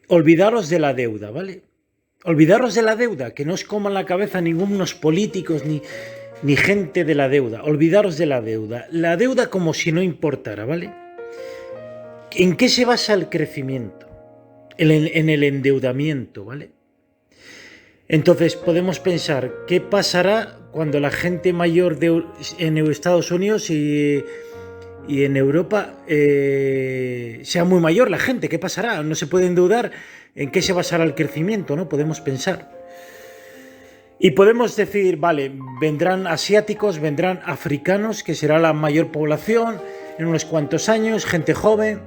olvidaros de la deuda, ¿vale? Olvidaros de la deuda, que no os coman la cabeza ningunos políticos ni gente de la deuda. Olvidaros de la deuda. La deuda como si no importara, ¿vale? ¿En qué se basa el crecimiento? En el endeudamiento, ¿vale? Entonces podemos pensar, ¿qué pasará cuando la gente mayor en Estados Unidos y en Europa sea muy mayor la gente? ¿Qué pasará? No se puede endeudar. ¿En qué se basará el crecimiento? ¿No? Podemos pensar. Y podemos decir, vale, vendrán asiáticos, vendrán africanos, que será la mayor población en unos cuantos años, gente joven,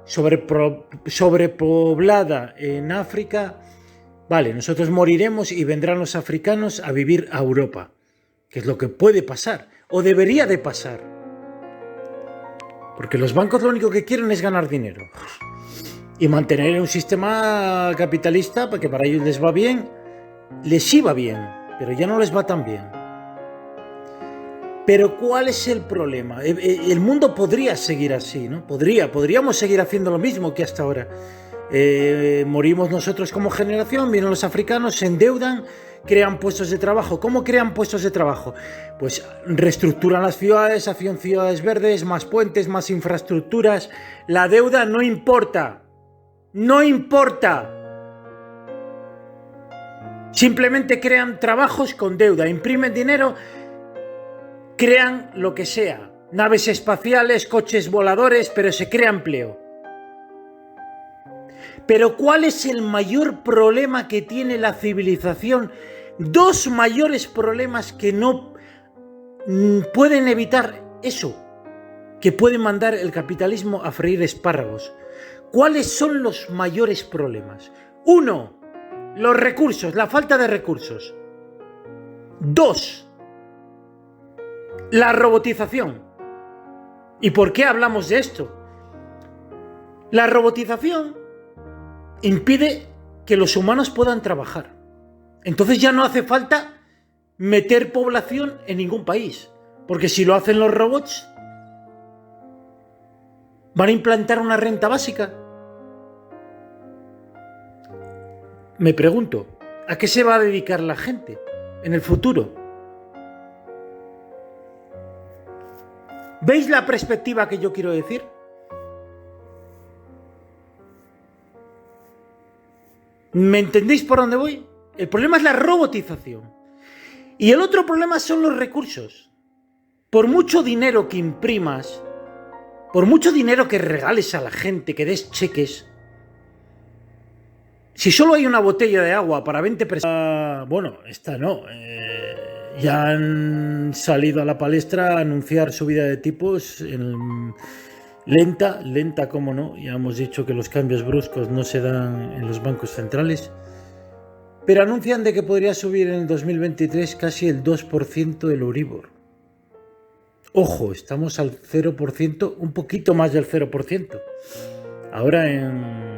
sobrepoblada en África. Vale, nosotros moriremos y vendrán los africanos a vivir a Europa, que es lo que puede pasar, o debería de pasar. Porque los bancos lo único que quieren es ganar dinero. Y mantener un sistema capitalista, porque para ellos les va bien, les iba bien, pero ya no les va tan bien. Pero ¿cuál es el problema? El mundo podría seguir así, ¿no? Podríamos seguir haciendo lo mismo que hasta ahora. Morimos nosotros como generación, vienen los africanos, se endeudan, crean puestos de trabajo. ¿Cómo crean puestos de trabajo? Pues reestructuran las ciudades, hacen ciudades verdes, más puentes, más infraestructuras. La deuda no importa. No importa. Simplemente crean trabajos con deuda, imprimen dinero, crean lo que sea, naves espaciales, coches voladores, pero se crea empleo. Pero ¿cuál es el mayor problema que tiene la civilización? Dos mayores problemas que no pueden evitar eso, que pueden mandar el capitalismo a freír espárragos. ¿Cuáles son los mayores problemas? Uno, los recursos, la falta de recursos. Dos, la robotización. ¿Y por qué hablamos de esto? La robotización impide que los humanos puedan trabajar. Entonces ya no hace falta meter población en ningún país, porque si lo hacen los robots, van a implantar una renta básica. Me pregunto, ¿a qué se va a dedicar la gente en el futuro? ¿Veis la perspectiva que yo quiero decir? ¿Me entendéis por dónde voy? El problema es la robotización. Y el otro problema son los recursos. Por mucho dinero que imprimas, por mucho dinero que regales a la gente, que des cheques, si solo hay una botella de agua para 20 personas, bueno, esta no. Ya han salido a la palestra a anunciar subida de tipos lenta, cómo no. Ya hemos dicho que los cambios bruscos no se dan en los bancos centrales. Pero anuncian de que podría subir en el 2023 casi el 2% del Euribor. Ojo, estamos al 0%, un poquito más del 0%. Ahora en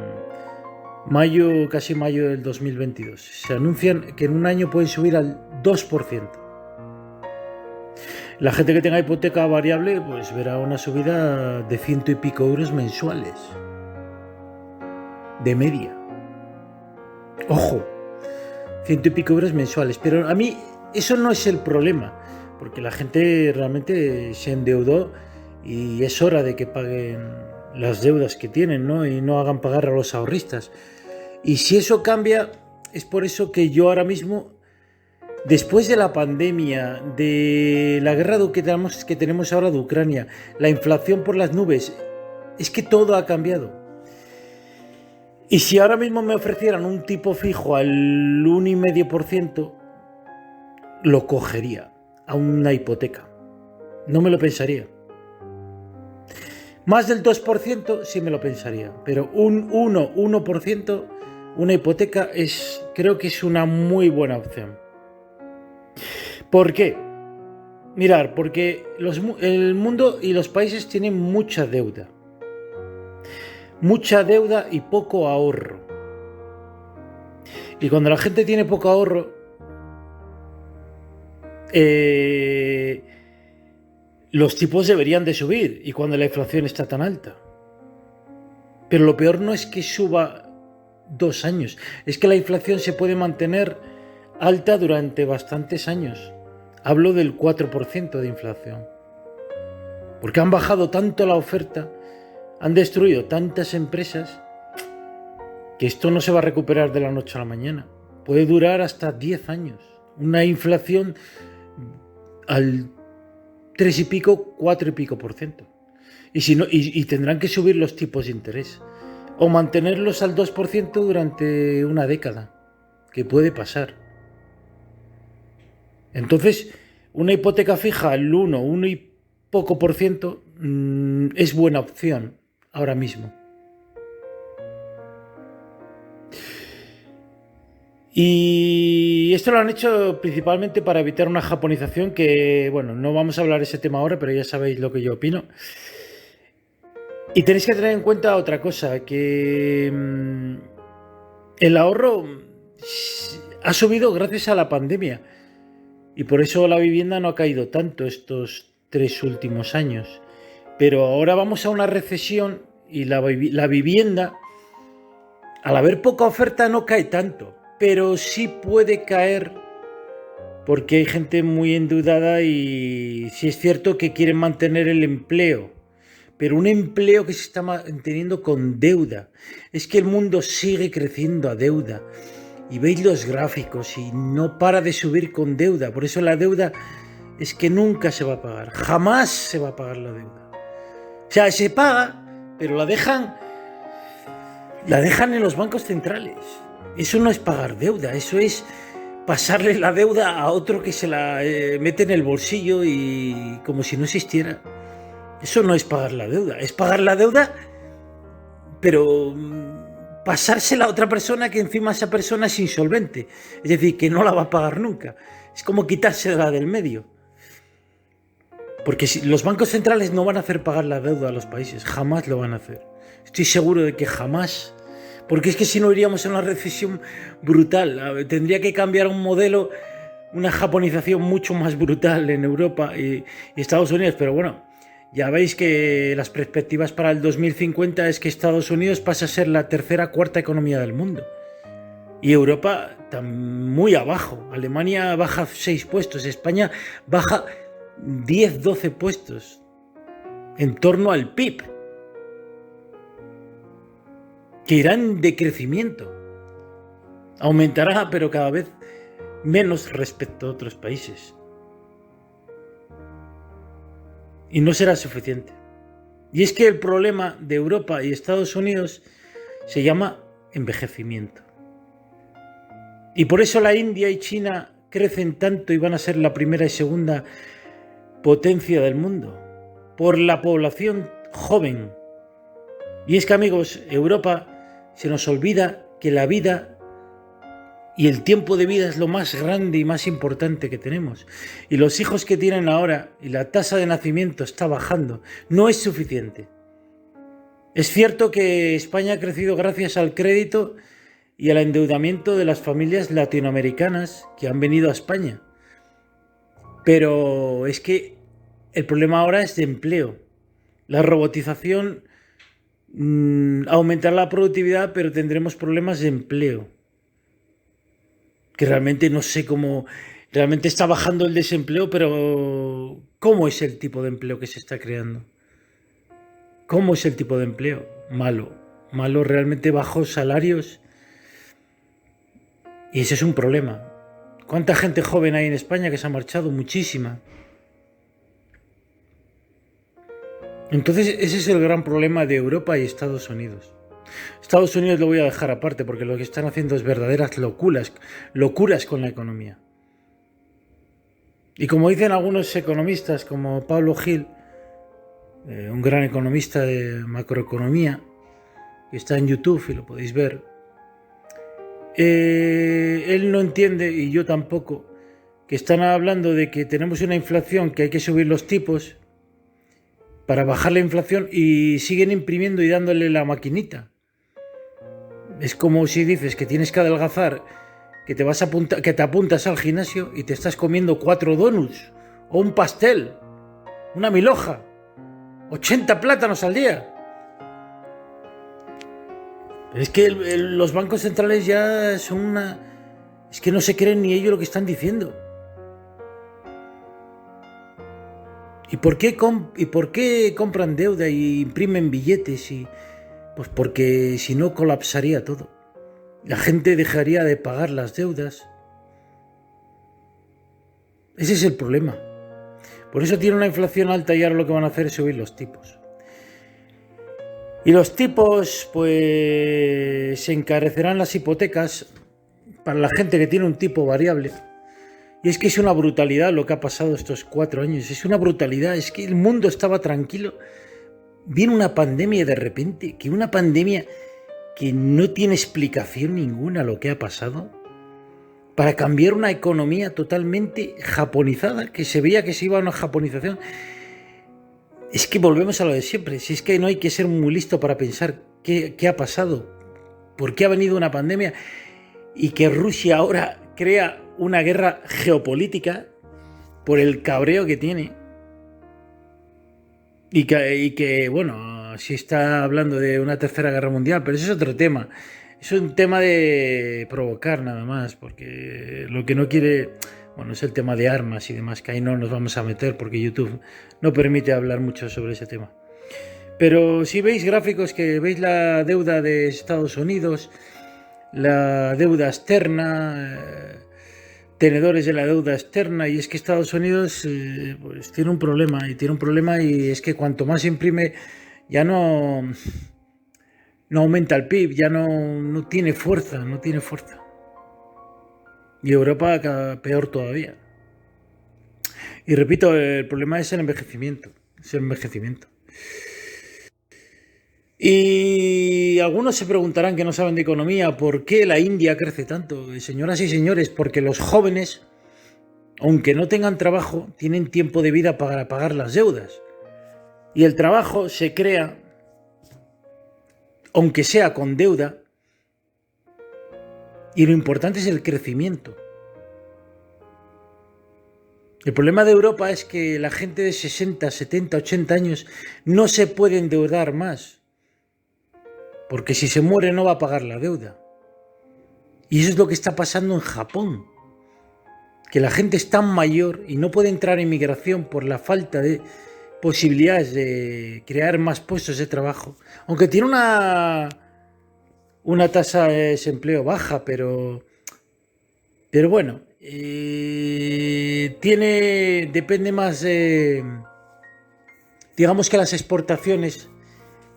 mayo, casi mayo del 2022. Se anuncian que en un año pueden subir al 2%. La gente que tenga hipoteca variable pues verá una subida de 100 y pico euros mensuales. De media. Ojo, 100 y pico euros mensuales. Pero a mí eso no es el problema, porque la gente realmente se endeudó y es hora de que paguen las deudas que tienen, ¿no? Y no hagan pagar a los ahorristas. Y si eso cambia, es por eso que yo ahora mismo, después de la pandemia, de la guerra que tenemos ahora de Ucrania, la inflación por las nubes, es que todo ha cambiado. Y si ahora mismo me ofrecieran un tipo fijo al 1,5%, lo cogería a una hipoteca. No me lo pensaría. Más del 2% sí me lo pensaría, pero un 1%, una hipoteca creo que es una muy buena opción. ¿Por qué? Mirar, porque el mundo y los países tienen mucha deuda. Mucha deuda y poco ahorro. Y cuando la gente tiene poco ahorro, los tipos deberían de subir, y cuando la inflación está tan alta. Pero lo peor no es que suba 2 años. Es que la inflación se puede mantener alta durante bastantes años. Hablo del 4% de inflación. Porque han bajado tanto la oferta, han destruido tantas empresas, que esto no se va a recuperar de la noche a la mañana. Puede durar hasta 10 años. Una inflación al 3 y pico, 4 y pico %. Y, si no, y tendrán que subir los tipos de interés. O mantenerlos al 2% durante una década. Que puede pasar. Entonces, una hipoteca fija al 1 y poco % es buena opción ahora mismo. Y esto lo han hecho principalmente para evitar una japonización que, bueno, no vamos a hablar de ese tema ahora, pero ya sabéis lo que yo opino. Y tenéis que tener en cuenta otra cosa, que el ahorro ha subido gracias a la pandemia. Y por eso la vivienda no ha caído tanto estos 3 últimos años. Pero ahora vamos a una recesión y la vivienda, al haber poca oferta, no cae tanto. Pero sí puede caer porque hay gente muy endeudada y sí es cierto que quieren mantener el empleo. Pero un empleo que se está manteniendo con deuda. Es que el mundo sigue creciendo a deuda. Y veis los gráficos y no para de subir con deuda. Por eso la deuda es que nunca se va a pagar. Jamás se va a pagar la deuda. O sea, se paga, pero la dejan en los bancos centrales. Eso no es pagar deuda, eso es pasarle la deuda a otro que se la mete en el bolsillo y como si no existiera. Eso no es pagar la deuda, es pagar la deuda, pero pasársela a otra persona que encima esa persona es insolvente. Es decir, que no la va a pagar nunca. Es como quitársela del medio. Porque si los bancos centrales no van a hacer pagar la deuda a los países, jamás lo van a hacer. Estoy seguro de que jamás. Porque es que si no iríamos a una recesión brutal. Tendría que cambiar un modelo, una japonización mucho más brutal en Europa y Estados Unidos. Pero bueno, ya veis que las perspectivas para el 2050 es que Estados Unidos pasa a ser la tercera, cuarta economía del mundo. Y Europa está muy abajo. Alemania baja 6 puestos, España baja 10, 12 puestos en torno al PIB, que irán en decrecimiento. Aumentará, pero cada vez menos respecto a otros países. Y no será suficiente. Y es que el problema de Europa y Estados Unidos se llama envejecimiento. Y por eso la India y China crecen tanto y van a ser la primera y segunda potencia del mundo. Por la población joven. Y es que, amigos, Europa se nos olvida que la vida y el tiempo de vida es lo más grande y más importante que tenemos. Y los hijos que tienen ahora y la tasa de nacimiento está bajando. No es suficiente. Es cierto que España ha crecido gracias al crédito y al endeudamiento de las familias latinoamericanas que han venido a España. Pero es que el problema ahora es de empleo. La robotización aumentará la productividad, pero tendremos problemas de empleo. Que realmente no sé cómo. Realmente está bajando el desempleo, pero ¿cómo es el tipo de empleo que se está creando? ¿Cómo es el tipo de empleo? Malo. Malo, realmente bajos salarios. Y ese es un problema. ¿Cuánta gente joven hay en España que se ha marchado? Muchísima. Entonces ese es el gran problema de Europa y Estados Unidos. Estados Unidos lo voy a dejar aparte porque lo que están haciendo es verdaderas locuras con la economía. Y como dicen algunos economistas como Pablo Gil, un gran economista de macroeconomía, que está en YouTube y lo podéis ver, él no entiende, y yo tampoco, que están hablando de que tenemos una inflación, que hay que subir los tipos para bajar la inflación y siguen imprimiendo y dándole la maquinita. Es como si dices que tienes que adelgazar, que te apuntas al gimnasio y te estás comiendo 4 donuts o un pastel, una milhoja, 80 plátanos al día. Pero es que los bancos centrales ya son una... Es que no se creen ni ellos lo que están diciendo. ¿Y por qué compran deuda y imprimen billetes? Pues porque si no colapsaría todo. La gente dejaría de pagar las deudas. Ese es el problema. Por eso tiene una inflación alta y ahora lo que van a hacer es subir los tipos. Y los tipos, pues, se encarecerán las hipotecas para la gente que tiene un tipo variable. Y es que es una brutalidad lo que ha pasado estos 4 años. Es una brutalidad. Es que el mundo estaba tranquilo. Viene una pandemia de repente. Que una pandemia que no tiene explicación ninguna lo que ha pasado. Para cambiar una economía totalmente japonizada. Que se veía que se iba a una japonización. Es que volvemos a lo de siempre. Si es que no hay que ser muy listo para pensar qué ha pasado. ¿Por qué ha venido una pandemia? Y que Rusia ahora crea una guerra geopolítica por el cabreo que tiene. Y que, bueno, sí está hablando de una tercera guerra mundial, pero eso es otro tema. Es un tema de provocar nada más, porque lo que no quiere, bueno, es el tema de armas y demás, que ahí no nos vamos a meter porque YouTube no permite hablar mucho sobre ese tema. Pero si veis gráficos que veis la deuda de Estados Unidos, la deuda externa, tenedores de la deuda externa, y es que Estados Unidos pues tiene un problema y es que cuanto más imprime ya no aumenta el PIB, ya no tiene fuerza, y Europa peor todavía. Y repito, el problema es el envejecimiento, Y algunos se preguntarán que no saben de economía, ¿por qué la India crece tanto? Señoras y señores, porque los jóvenes, aunque no tengan trabajo, tienen tiempo de vida para pagar las deudas. Y el trabajo se crea, aunque sea con deuda, y lo importante es el crecimiento. El problema de Europa es que la gente de 60, 70, 80 años no se puede endeudar más. Porque si se muere no va a pagar la deuda. Y eso es lo que está pasando en Japón. Que la gente es tan mayor y no puede entrar en migración por la falta de posibilidades de crear más puestos de trabajo. Aunque tiene una tasa de desempleo baja, pero bueno, depende más de, digamos que las exportaciones.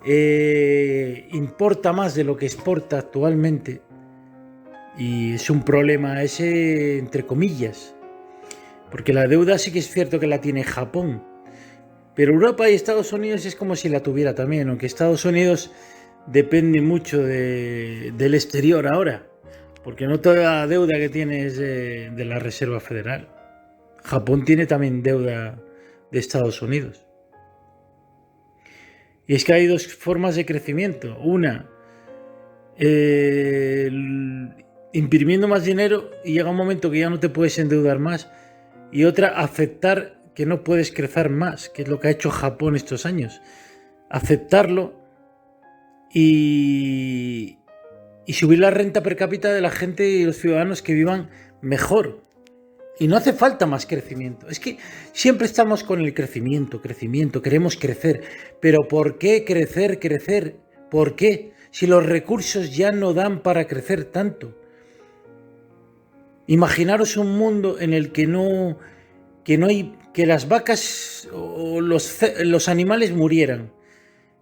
Importa más de lo que exporta actualmente y es un problema ese entre comillas, porque la deuda sí que es cierto que la tiene Japón, pero Europa y Estados Unidos es como si la tuviera también, aunque Estados Unidos depende mucho del exterior ahora, porque no toda la deuda que tiene es de la Reserva Federal. Japón tiene también deuda de Estados Unidos. Y es que hay dos formas de crecimiento. Una, imprimiendo más dinero y llega un momento que ya no te puedes endeudar más. Y otra, aceptar que no puedes crecer más, que es lo que ha hecho Japón estos años. Aceptarlo y subir la renta per cápita de la gente y los ciudadanos que vivan mejor. Y no hace falta más crecimiento. Es que siempre estamos con el crecimiento, queremos crecer. Pero ¿por qué crecer? ¿Por qué? Si los recursos ya no dan para crecer tanto. Imaginaros un mundo en el que que las vacas o los animales murieran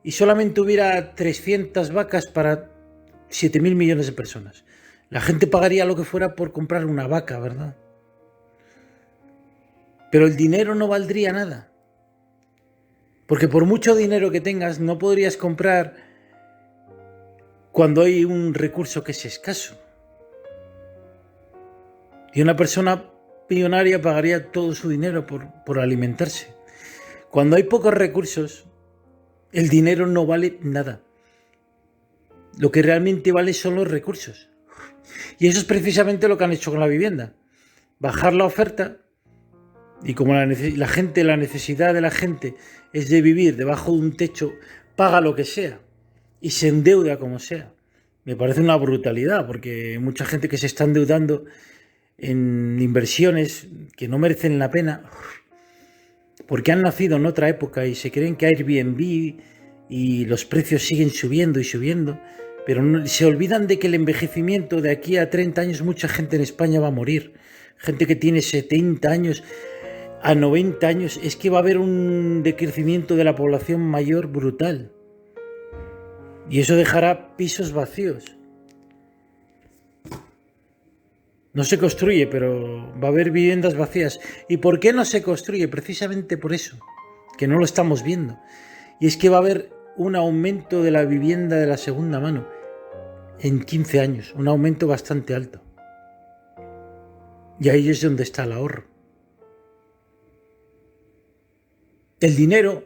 y solamente hubiera 300 vacas para 7.000 millones de personas. La gente pagaría lo que fuera por comprar una vaca, ¿verdad? Pero el dinero no valdría nada. Porque por mucho dinero que tengas, no podrías comprar cuando hay un recurso que es escaso. Y una persona millonaria pagaría todo su dinero por alimentarse. Cuando hay pocos recursos, el dinero no vale nada. Lo que realmente vale son los recursos. Y eso es precisamente lo que han hecho con la vivienda. Bajar la oferta. Y como la necesidad de la gente es de vivir debajo de un techo, paga lo que sea y se endeuda como sea. Me parece una brutalidad, porque mucha gente que se está endeudando en inversiones que no merecen la pena, porque han nacido en otra época y se creen que Airbnb y los precios siguen subiendo y subiendo, pero se olvidan de que el envejecimiento de aquí a 30 años mucha gente en España va a morir. Gente que tiene 70 años a 90 años, es que va a haber un decrecimiento de la población mayor brutal. Y eso dejará pisos vacíos. No se construye, pero va a haber viviendas vacías. ¿Y por qué no se construye? Precisamente por eso, que no lo estamos viendo. Y es que va a haber un aumento de la vivienda de la segunda mano en 15 años, un aumento bastante alto. Y ahí es donde está el ahorro. El dinero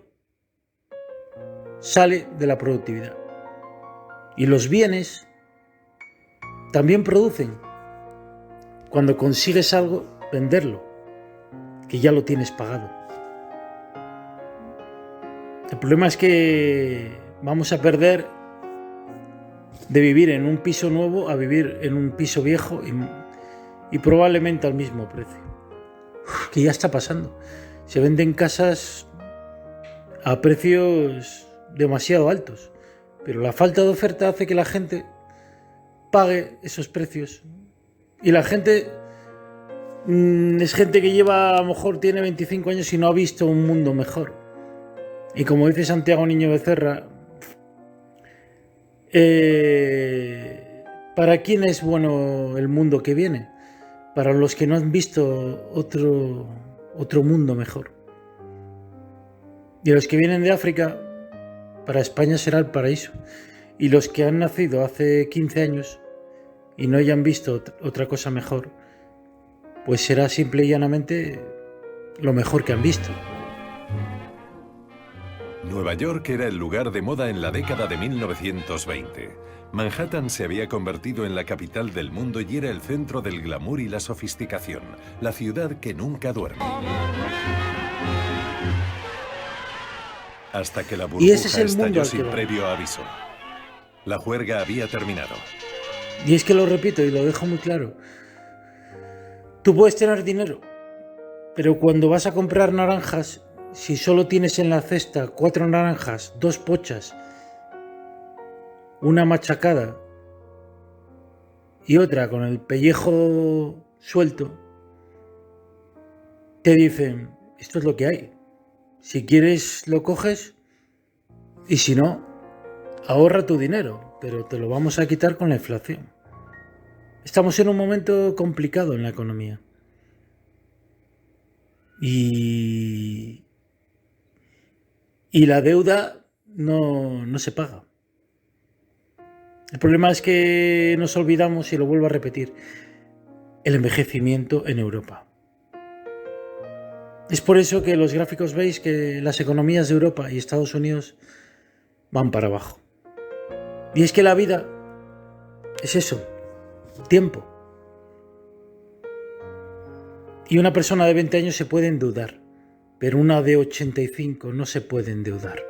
sale de la productividad. Y los bienes también producen. Cuando consigues algo, venderlo, que ya lo tienes pagado. El problema es que vamos a perder de vivir en un piso nuevo a vivir en un piso viejo y probablemente al mismo precio. Que ya está pasando. Se venden casas a precios demasiado altos, pero la falta de oferta hace que la gente pague esos precios. Y la gente es gente que lleva, a lo mejor tiene 25 años y no ha visto un mundo mejor. Y como dice Santiago Niño Becerra, ¿para quién es bueno el mundo que viene? Para los que no han visto otro mundo mejor. Y los que vienen de África, para España será el paraíso. Y los que han nacido hace 15 años y no hayan visto otra cosa mejor, pues será simple y llanamente lo mejor que han visto. Nueva York era el lugar de moda en la década de 1920. Manhattan se había convertido en la capital del mundo y era el centro del glamour y la sofisticación, la ciudad que nunca duerme. Hasta que la burbuja estalló sin previo aviso. La juerga había terminado. Y es que lo repito y lo dejo muy claro. Tú puedes tener dinero, pero cuando vas a comprar naranjas, si solo tienes en la cesta 4 naranjas, 2 pochas, una machacada y otra con el pellejo suelto, te dicen, esto es lo que hay. Si quieres lo coges y si no, ahorra tu dinero, pero te lo vamos a quitar con la inflación. Estamos en un momento complicado en la economía. Y la deuda no se paga. El problema es que nos olvidamos, y lo vuelvo a repetir, el envejecimiento en Europa. Es por eso que los gráficos veis que las economías de Europa y Estados Unidos van para abajo. Y es que la vida es eso, tiempo. Y una persona de 20 años se puede endeudar, pero una de 85 no se puede endeudar.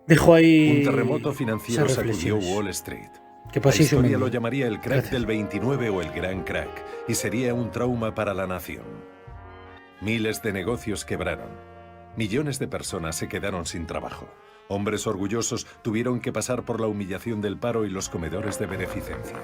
Dejo ahí un terremoto financiero sacudió Wall Street. La historia lo llamaría el crack del 29 o el gran crack, y sería un trauma para la nación. Miles de negocios quebraron. Millones de personas se quedaron sin trabajo. Hombres orgullosos tuvieron que pasar por la humillación del paro y los comedores de beneficencia.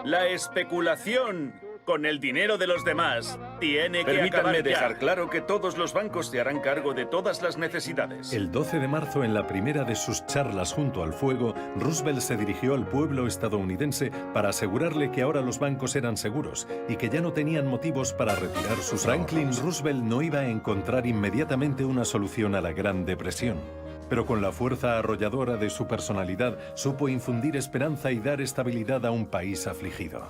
La especulación con el dinero de los demás tiene que acabar ya. Permítanme dejar claro que todos los bancos se harán cargo de todas las necesidades. El 12 de marzo, en la primera de sus charlas junto al fuego, Roosevelt se dirigió al pueblo estadounidense para asegurarle que ahora los bancos eran seguros y que ya no tenían motivos para retirar sus Franklin Roosevelt no iba a encontrar inmediatamente una solución a la Gran Depresión. Pero con la fuerza arrolladora de su personalidad, supo infundir esperanza y dar estabilidad a un país afligido.